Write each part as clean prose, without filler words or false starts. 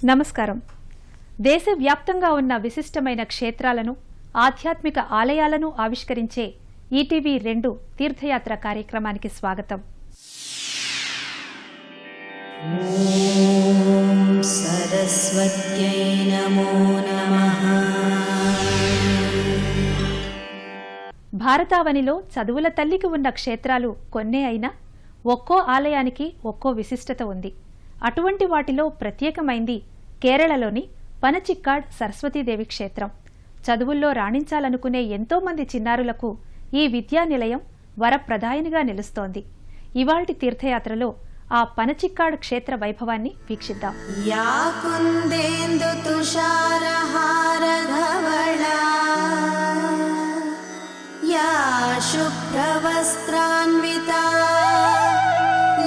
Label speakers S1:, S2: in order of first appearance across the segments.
S1: నమస్కారం. దేశవ్యాప్తంగా ఉన్న విశిష్టమైన క్షేత్రాలను, ఆధ్యాత్మిక ఆలయాలను ఆవిష్కరించే ఈటీవీ 2 తీర్థయాత్ర కార్యక్రమానికి స్వాగతం.
S2: ఓం సరస్వత్యై నమో నమః.
S1: భారతావనిలో చదువుల తల్లికి ఉన్న క్షేత్రాలు కొన్నే అయినా ఒక్కో ఆలయానికి ఒక్కో విశిష్టత ఉంది. అటువంటి వాటిలో ప్రత్యేకమైంది కేరళలోని పనచిక్కాడ్ సరస్వతీదేవి క్షేత్రం. చదువుల్లో రాణించాలనుకునే ఎంతో మంది చిన్నారులకు ఈ విద్యా నిలయం వరప్రదాయనిగా నిలుస్తోంది. ఇవాల్టి తీర్థయాత్రలో ఆ పనచిక్కాడ్ క్షేత్ర వైభవాన్ని వీక్షిద్దాం.
S2: యా కుందేందు తుషారహార ధవళా యా శుభ్రవస్త్రాన్వితా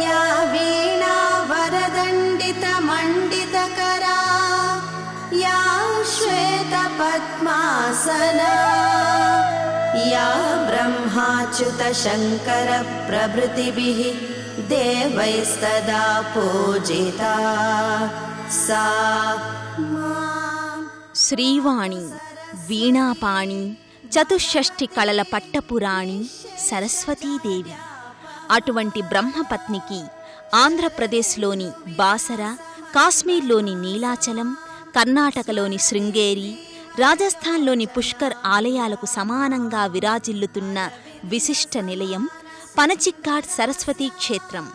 S2: యా వీణా వరదండిత మండితకరా యా శ్వేత పద్మాసనా యా బ్రహ్మాచ్యుత శంకర ప్రభృతిభిః దేవైస్తదా పూజితా సా
S3: శ్రీవాణి, వీణాపాణి, చతుషష్ఠి కళల పట్టపురాణి సరస్వతీదేవి. అటువంటి బ్రహ్మపత్నికి ఆంధ్రప్రదేశ్లోని బాసర, కాశ్మీర్లోని నీలాచలం, కర్ణాటకలోని శృంగేరి, రాజస్థాన్లోని పుష్కర్ ఆలయాలకు సమానంగా విరాజిల్లుతున్న విశిష్ట నిలయం పనచిక్కాడ్ సరస్వతీ క్షేత్రం.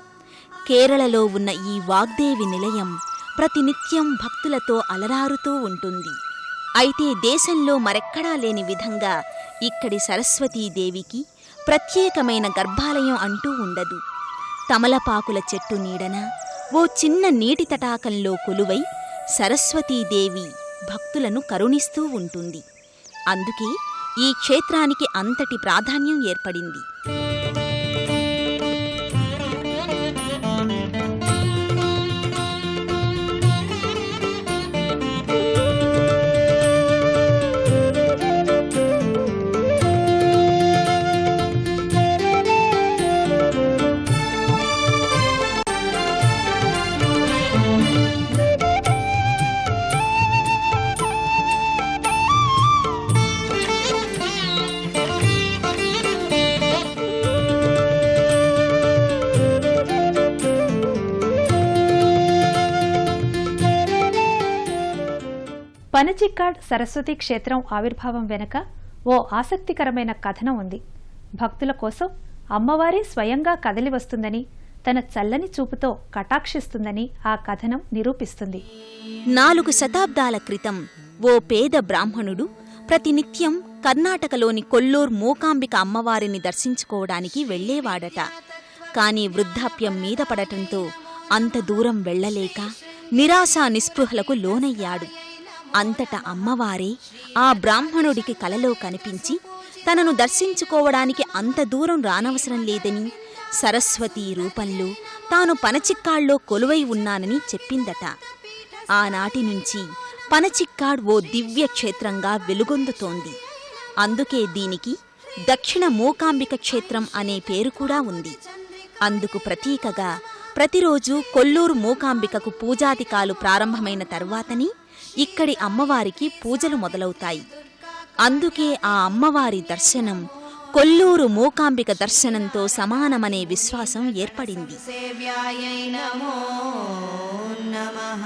S3: కేరళలో ఉన్న ఈ వాగ్దేవి నిలయం ప్రతినిత్యం భక్తులతో అలరారుతూ ఉంటుంది. అయితే దేశంలో మరెక్కడా లేని విధంగా ఇక్కడి సరస్వతీదేవికి ప్రత్యేకమైన గర్భాలయం అంటూ ఉండదు. తమలపాకుల చెట్టు నీడన ఓ చిన్న నీటి తటాకంలో కొలువై సరస్వతీదేవి భక్తులను కరుణిస్తూ ఉంటుంది. అందుకే ఈ క్షేత్రానికి అంతటి ప్రాధాన్యం ఏర్పడింది.
S1: పనచిక్కాడ్ సరస్వతీ క్షేత్రం ఆవిర్భావం వెనుక ఓ ఆసక్తికరమైన కథనం ఉంది. భక్తుల కోసం అమ్మవారే స్వయంగా కదలి వస్తుందని, తన చల్లని చూపుతో కటాక్షిస్తుందని ఆ కథనం నిరూపిస్తుంది.
S3: 4 శతాబ్దాల క్రితం ఓ పేద బ్రాహ్మణుడు ప్రతినిత్యం కర్ణాటకలోని కొల్లూర్ మూకాంబిక అమ్మవారిని దర్శించుకోవడానికి వెళ్లేవాడట. కాని వృద్ధాప్యం మీద పడటంతో అంత దూరం వెళ్లలేక నిరాశా నిస్పృహలకు లోనయ్యాడు. అంతటా అమ్మవారే ఆ బ్రాహ్మణుడికి కలలో కనిపించి తనను దర్శించుకోవడానికి అంత దూరం రానవసరం లేదని, సరస్వతీ రూపంలో తాను పనచిక్కాడ్లో కొలువై ఉన్నానని చెప్పిందట. ఆనాటి నుంచి పనచిక్కాడ్ ఓ దివ్య క్షేత్రంగా వెలుగొందుతోంది. అందుకే దీనికి దక్షిణ మూకాంబిక క్షేత్రం అనే పేరు కూడా ఉంది. అందుకు ప్రతీకగా ప్రతిరోజు కొల్లూరు మూకాంబికకు పూజాధికాలు ప్రారంభమైన తర్వాతని ఇక్కడి అమ్మవారికి పూజలు మొదలవుతాయి. అందుకే ఆ అమ్మవారి దర్శనం కొల్లూరు మూకాంబిక దర్శనంతో సమానమనే విశ్వాసం ఏర్పడింది.
S2: సేవ్యాయై నమో నమః.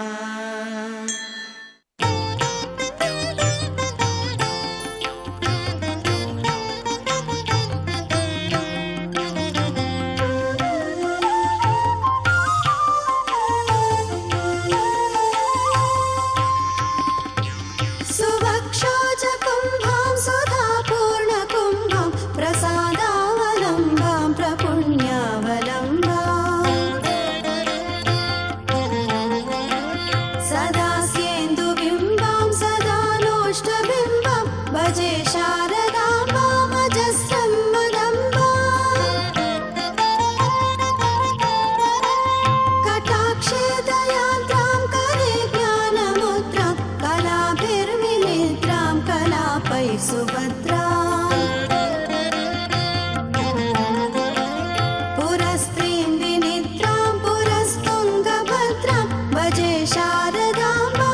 S4: पुरस्त्रीं विनिद्रां पुरस्तुङ्गभद्रां भजे शारदाम्बा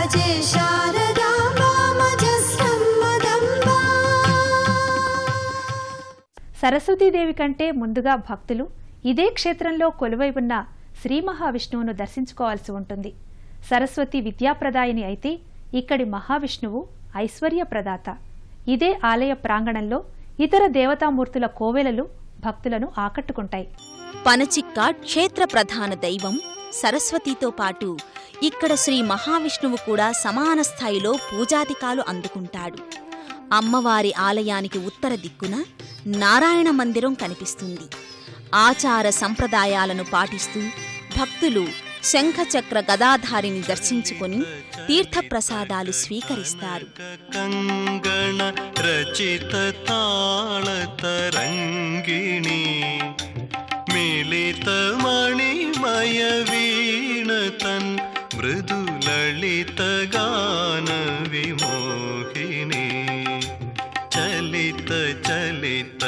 S2: भजे शारदाम्बामजस्रं मदम्बा।
S1: సరస్వతీదేవి కంటే ముందుగా భక్తులు ఇదే క్షేత్రంలో కొలువై ఉన్న శ్రీ మహావిష్ణువును దర్శించుకోవాల్సి ఉంటుంది. సరస్వతి విద్యాప్రదాయిని అయితే ఇక్కడి మహావిష్ణువు ఐశ్వర్యప్రదాత. ఇదే ఆలయ ప్రాంగణంలో ఇతర దేవతామూర్తుల కోవెలలు భక్తులను ఆకట్టుకుంటాయి.
S3: పనచిక్కాడ్ క్షేత్ర ప్రధాన దైవం సరస్వతితో పాటు ఇక్కడ శ్రీ మహావిష్ణువు కూడా సమాన స్థాయిలో పూజాధికాలు అందుకుంటాడు. అమ్మవారి ఆలయానికి ఉత్తర దిక్కున నారాయణ మందిరం కనిపిస్తుంది. ఆచార సంప్రదాయాలను పాటిస్తూ భక్తులు శంఖచక్ర గదాధారిని దర్శించుకొని తీర్థప్రసాదాలు స్వీకరిస్తారు.
S4: కంగణ రచిత తాళ తరంగిణి మిలిత మణిమయ వీణతన్ మృదు లలిత గాన విమోహిని చలిత చలిత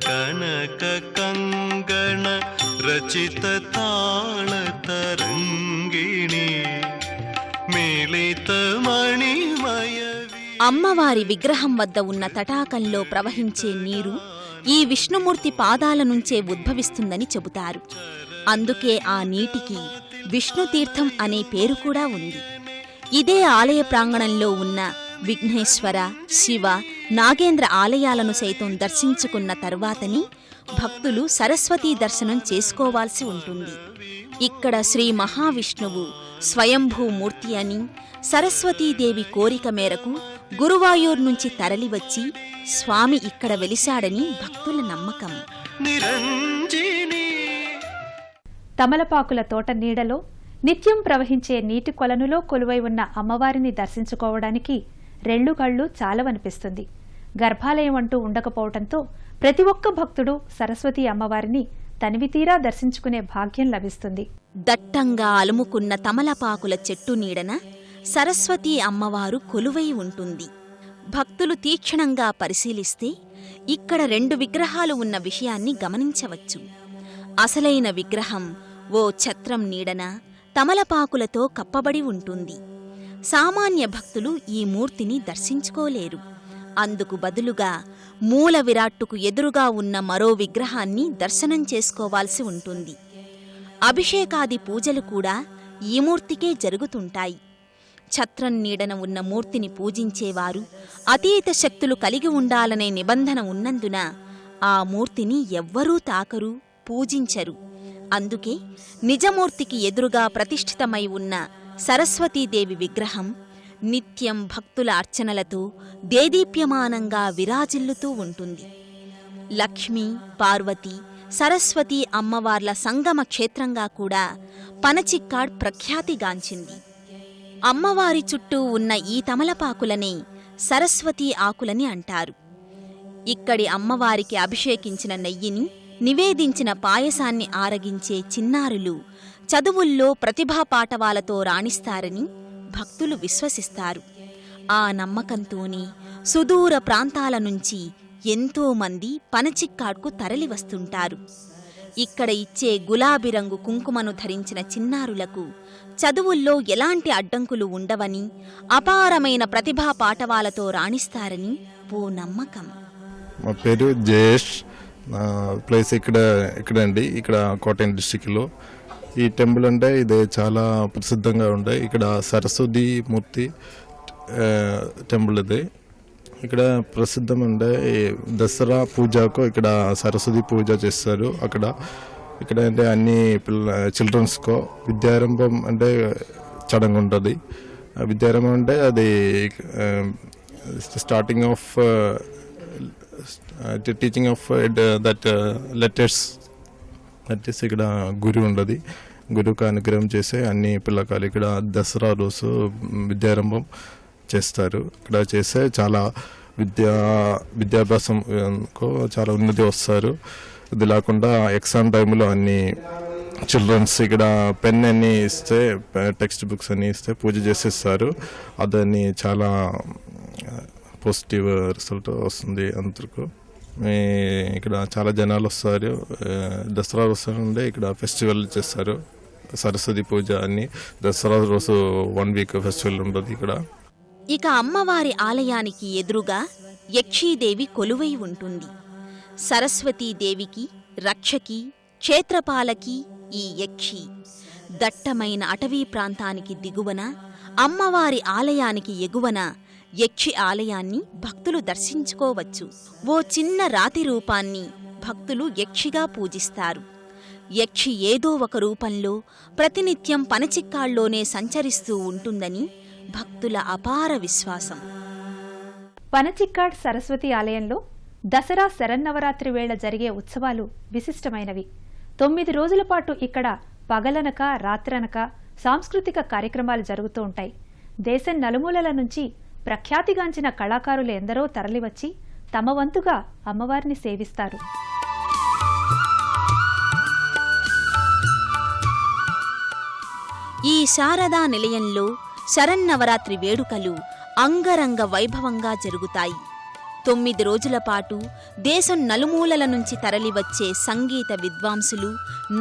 S4: కనక కంగణ రచిత తాళ తరంగిణి మిలిత మణిమయ.
S3: అమ్మవారి విగ్రహం వద్ద ఉన్న తటాకంలో ప్రవహించే నీరు ఈ విష్ణుమూర్తి పాదాల నుంచే ఉద్భవిస్తుందని చెబుతారు. అందుకే ఆ నీటికి విష్ణుతీర్థం అనే పేరు కూడా ఉంది. ఇదే ఆలయ ప్రాంగణంలో ఉన్న విఘ్నేశ్వర, శివ, నాగేంద్ర ఆలయాలను సైతం దర్శించుకున్న తరువాతని భక్తులు సరస్వతీ దర్శనం చేసుకోవాల్సి ఉంటుంది. ఇక్కడ శ్రీ మహావిష్ణువు స్వయంభూమూర్తి అని, సరస్వతీదేవి కోరిక మేరకు గురువాయూర్ నుంచి తరలివచ్చి స్వామి ఇక్కడ వెలిశాడని భక్తుల నమ్మకం.
S1: తమలపాకుల తోట నీడలో నిత్యం ప్రవహించే నీటి కొలనులో కొలువై ఉన్న అమ్మవారిని దర్శించుకోవడానికి రెళ్లుగళ్లు చాలవనిపిస్తుంది. గర్భాలయం అంటూ ఉండకపోవడంతో ప్రతి ఒక్క భక్తుడు సరస్వతీ అమ్మవారిని తనివితీరా దర్శించుకునే భాగ్యం లభిస్తుంది.
S3: దట్టంగా అలుముకున్న తమలపాకుల చెట్టు నీడన సరస్వతీ అమ్మవారు కొలువై ఉంటుంది. భక్తులు తీక్షణంగా పరిశీలిస్తే ఇక్కడ 2 విగ్రహాలు ఉన్న విషయాన్ని గమనించవచ్చు. అసలైన విగ్రహం ఓ ఛత్రం నీడన తమలపాకులతో కప్పబడి ఉంటుంది. సామాన్య భక్తులు ఈ మూర్తిని దర్శించుకోలేరు. అందుకు బదులుగా మూల విరాట్టుకు ఎదురుగా ఉన్న మరో విగ్రహాన్ని దర్శనం చేసుకోవాల్సి ఉంటుంది. అభిషేకాది పూజలు కూడా ఈ మూర్తికే జరుగుతుంటాయి. ఛత్రం నీడన ఉన్న మూర్తిని పూజించేవారు అతీత శక్తులు కలిగి ఉండాలనే నిబంధన ఉన్నందున ఆ మూర్తిని ఎవ్వరూ తాకరు, పూజించరు. అందుకే నిజమూర్తికి ఎదురుగా ప్రతిష్ఠితమై ఉన్న సరస్వతీదేవి విగ్రహం నిత్యం భక్తుల అర్చనలతో దేదీప్యమానంగా విరాజిల్లుతూ ఉంటుంది. లక్ష్మీ, పార్వతి, సరస్వతి అమ్మవార్ల సంగమ క్షేత్రంగా కూడా పనచిక్కాడ్ ప్రఖ్యాతిగాంచింది. అమ్మవారి చుట్టూ ఉన్న ఈ తమలపాకులనే సరస్వతీ ఆకులని అంటారు. ఇక్కడి అమ్మవారికి అభిషేకించిన నెయ్యిని, నివేదించిన పాయసాన్ని ఆరగించే చిన్నారులు చదువుల్లో ప్రతిభాపాటవాలతో రాణిస్తారని భక్తులు విశ్వసిస్తారు. ఆ నమ్మకంతోనే సుదూర ప్రాంతాల నుంచి ఎంతోమంది పనచిక్కాడ్కు తరలివస్తుంటారు. ఇక్కడ ఇచ్చే గులాబీ రంగు కుంకుమను ధరించిన చిన్నారులకు చదువుల్లో ఎలాంటి అడ్డంకులు ఉండవని, అపారమైన ప్రతిభా పాటవాలతో రాణిస్తారని ఓ నమ్మకం.
S5: మా పేరు జయేష్. నా ప్లేస్ ఇక్కడండి, ఇక్కడ కోటయం డిస్టిక్లో. ఈ టెంపుల్ అంటే ఇది చాలా ప్రసిద్ధంగా ఉంటాయి. ఇక్కడ సరస్వతి మూర్తి టెంపుల్ ఇది. ఇక్కడ ప్రసిద్ధం అంటే దసరా పూజకు ఇక్కడ సరస్వతి పూజ చేస్తారు. ఇక్కడ అంటే అన్ని చిల్డ్రన్స్కో విద్యారంభం అంటే చడంగా ఉంటుంది. విద్యారంభం అంటే అది starting of teaching of that letters. That ఇక్కడ గురువు ఉండదు. గురువుకు అనుగ్రహం చేసే అన్ని పిల్లకాయలు ఇక్కడ దసరా రోజు విద్యారంభం చేస్తారు. ఇక్కడ చేస్తే చాలా విద్యాభ్యాసం చాలా ఉన్నతి వస్తారు. ఇది లేకుండా ఎగ్జామ్ టైంలో అన్ని చిల్డ్రన్స్ ఇక్కడ పెన్ అన్ని ఇస్తే, టెక్స్ట్ బుక్స్ అన్ని ఇస్తే పూజ చేసేస్తారు. అదని చాలా పాజిటివ్ రిజల్ట్ వస్తుంది అందరికీ. ఇక్కడ చాలా జనాలు వస్తారు. దసరా వస్తుండే ఇక్కడ ఫెస్టివల్ చేస్తారు. సరస్వతి పూజ అన్ని దసరా రోజు 1 వీక్ ఫెస్టివల్ ఉంటుంది ఇక్కడ.
S3: ఇక అమ్మవారి ఆలయానికి ఎదురుగా యక్షీదేవి కొలువై ఉంటుంది. సరస్వతీదేవికి రక్షకి క్షేత్రపాలకి ఈ యక్షి. దట్టమైన అటవీ ప్రాంతానికి దిగువన, అమ్మవారి ఆలయానికి ఎగువన యక్షి ఆలయాన్ని భక్తులు దర్శించుకోవచ్చు. ఓ చిన్న రాతి రూపాన్ని భక్తులు యక్షిగా పూజిస్తారు. యక్షి ఏదో ఒక రూపంలో ప్రతినిత్యం పనచిక్కాళ్లోనే సంచరిస్తూ ఉంటుందని భక్తుల అపార విశ్వాసం.
S1: పనచిక్కాడ్ సరస్వతి ఆలయంలో దసరా శరన్నవరాత్రి వేళ జరిగే ఉత్సవాలు విశిష్టమైనవి. 9 రోజుల పాటు ఇక్కడ పగలనక రాత్రనక సాంస్కృతిక కార్యక్రమాలు జరుగుతూ ఉంటాయి. దేశం నలుమూలల నుంచి ప్రఖ్యాతిగాంచిన కళాకారులు ఎందరో తరలివచ్చి తమ వంతుగా అమ్మవారిని సేవిస్తారు.
S3: ఈ శారదా నిలయంలో శరన్నవరాత్రి వేడుకలు అంగరంగ వైభవంగా జరుగుతాయి. 9 రోజుల పాటు దేశం నలుమూలల నుంచి తరలివచ్చే సంగీత విద్వాంసులు,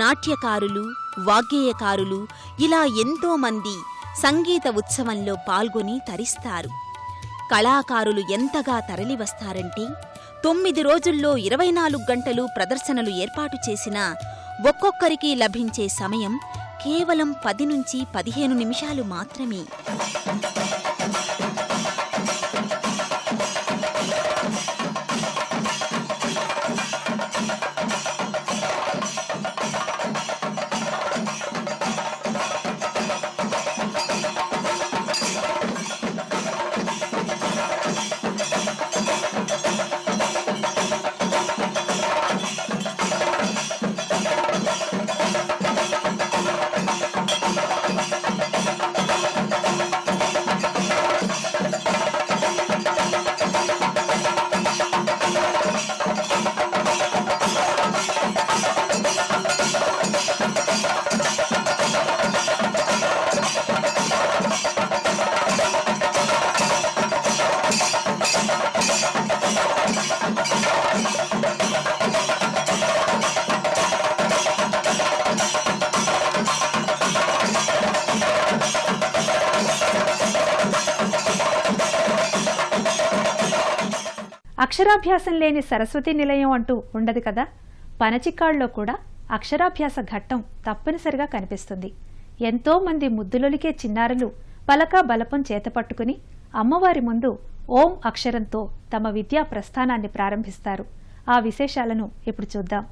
S3: నాట్యకారులు, వాగ్గేయకారులు ఇలా ఎంతోమంది సంగీత ఉత్సవంలో పాల్గొని తరిస్తారు. కళాకారులు ఎంతగా తరలివస్తారంటే 9 రోజుల్లో 24 గంటలు ప్రదర్శనలు ఏర్పాటు చేసినా ఒక్కొక్కరికి లభించే సమయం కేవలం 10 నుంచి 15 నిమిషాలు మాత్రమే.
S1: అక్షరాభ్యాసం లేని సరస్వతి నిలయం అంటూ ఉండదు కదా. పనచిక్కాడ్లో కూడా అక్షరాభ్యాస ఘట్టం తప్పనిసరిగా కనిపిస్తుంది. ఎంతో మంది ముద్దులొలికే చిన్నారులు పలక బలపం చేతపట్టుకుని అమ్మవారి ముందు ఓం అక్షరంతో తమ విద్యా ప్రస్థానాన్ని ప్రారంభిస్తారు. ఆ విశేషాలను ఇప్పుడు చూద్దాం.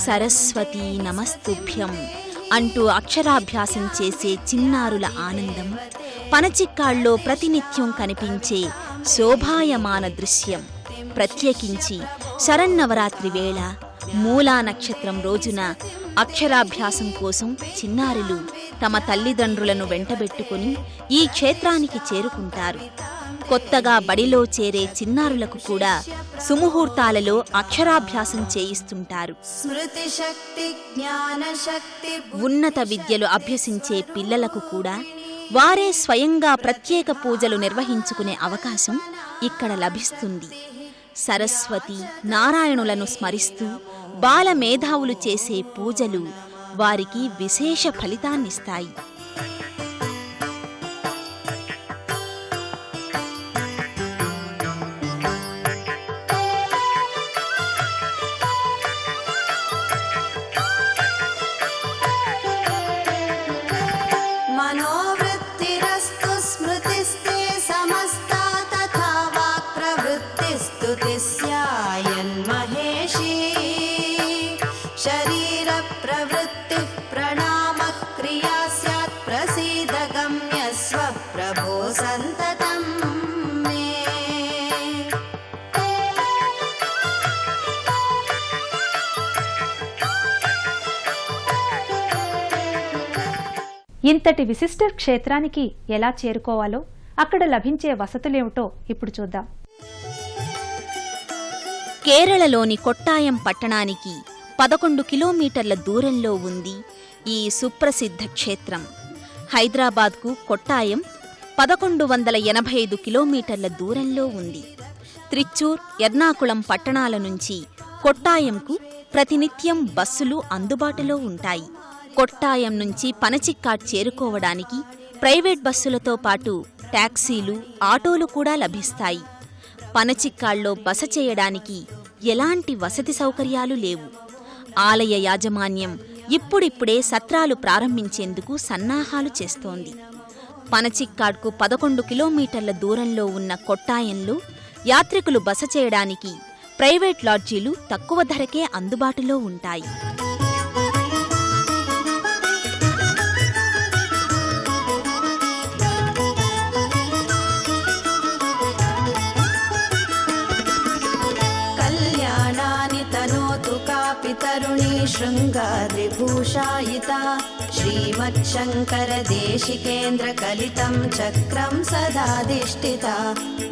S3: సరస్వతీ నమస్తుభ్యం అంటూ అక్షరాభ్యాసం చేసే చిన్నారుల ఆనందం పనచిక్కాడ్లో ప్రతినిత్యం కనిపించే శోభాయమాన దృశ్యం. ప్రత్యేకించి శరన్నవరాత్రి వేళ మూలా నక్షత్రం రోజున అక్షరాభ్యాసం కోసం చిన్నారులు తమ తల్లిదండ్రులను వెంటబెట్టుకుని ఈ క్షేత్రానికి చేరుకుంటారు. కొత్తగా బడిలో చేరే చిన్నారులకు కూడా సుముహూర్తాలలో అక్షరాభ్యాసం చేయిస్తుంటారు. ఉన్నత విద్యలు అభ్యసించే పిల్లలకు కూడా వారే స్వయంగా ప్రత్యేక పూజలు నిర్వహించుకునే అవకాశం ఇక్కడ లభిస్తుంది. సరస్వతి, నారాయణులను స్మరిస్తూ బాల మేధావులు చేసే పూజలు వారికి విశేష ఫలితాన్నిస్తాయి.
S2: मनोवृत्तिरस्तु स्मृतिस्ते समस्ता तथा वाक् प्रवृत्तिस्तु तिस्यायन्महेशी शरीर प्रवृत्तिः प्रणामः क्रिया स्यात् प्रसीद गम्यस्व प्रभो सन्ततं मे.
S1: ఇంతటి విశిష్ట క్షేత్రానికి ఎలా చేరుకోవాలో, అక్కడ లభించే వసతులేమిటో ఇప్పుడు చూద్దాం.
S3: కేరళలోని కొట్టాయం పట్టణానికి 11 కిలోమీటర్ల దూరంలో ఉంది ఈ సుప్రసిద్ధ క్షేత్రం. హైదరాబాద్కు కొట్టాయం 1185 కిలోమీటర్ల దూరంలో ఉంది. త్రిచ్చూర్, ఎర్నాకుళం పట్టణాల నుంచి కొట్టాయంకు ప్రతినిత్యం బస్సులు అందుబాటులో ఉంటాయి. కొట్టాయం నుంచి పనచిక్కాడ్ చేరుకోవడానికి ప్రైవేట్ బస్సులతో పాటు టాక్సీలు, ఆటోలు కూడా లభిస్తాయి. పనచిక్కాడ్లో బస చేయడానికి ఎలాంటి వసతి సౌకర్యాలు లేవు. ఆలయ యాజమాన్యం ఇప్పుడిప్పుడే సత్రాలు ప్రారంభించేందుకు సన్నాహాలు చేస్తోంది. పనచిక్కాడ్కు 11 కిలోమీటర్ల దూరంలో ఉన్న కొట్టాయంలో యాత్రికులు బస చేయడానికి ప్రైవేట్ లాడ్జీలు తక్కువ ధరకే అందుబాటులో ఉంటాయి.
S2: तरुणी शृङ्गारिभूषायिता श्रीमच्छङ्करदेशिकेन्द्रकलितं चक्रं सदाधिष्ठिता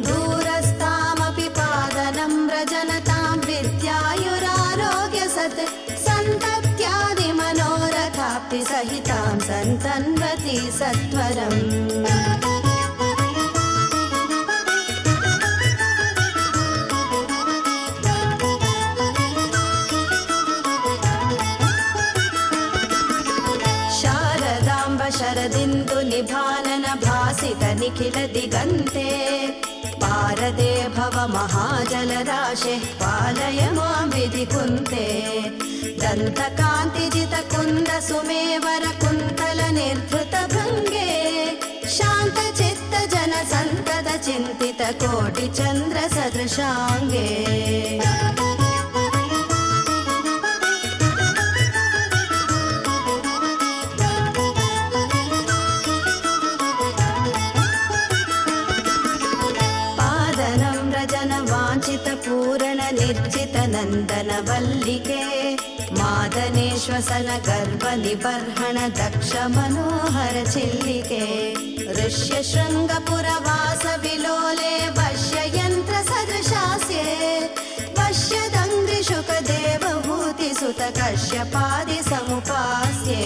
S2: दूरस्थामपि पादनं व्रजनतां विद्यायुरारोग्यसत् सन्तत्यादिमनोरथाप्तिसहितां सन्तन्वती सत्वरम्. शरदिन्दु निभानन भासित निखिल दिगन्ते पारदे भव महाजलराशे पालय मां विधिकुन्ते दन्तकान्तिजित कुन्द सुमेवर कुन्तल निर्धृत भृङ्गे शान्तचित्त जन सन्तत चिन्तित कोटि चन्द्र सदृशाङ्गे. पूर्ण निर्जित नन्दन वल्लिके मादनेश्वसन गर्भ निबर्हण दक्ष मनोहर चिल्लिके ऋष्य शृङ्गपुरवास विलोले वश्य यन्त्र सदृशास्ये वश्यदङ्घ्रिशुक देवहूति सुत कश्यपादि समुपास्ये.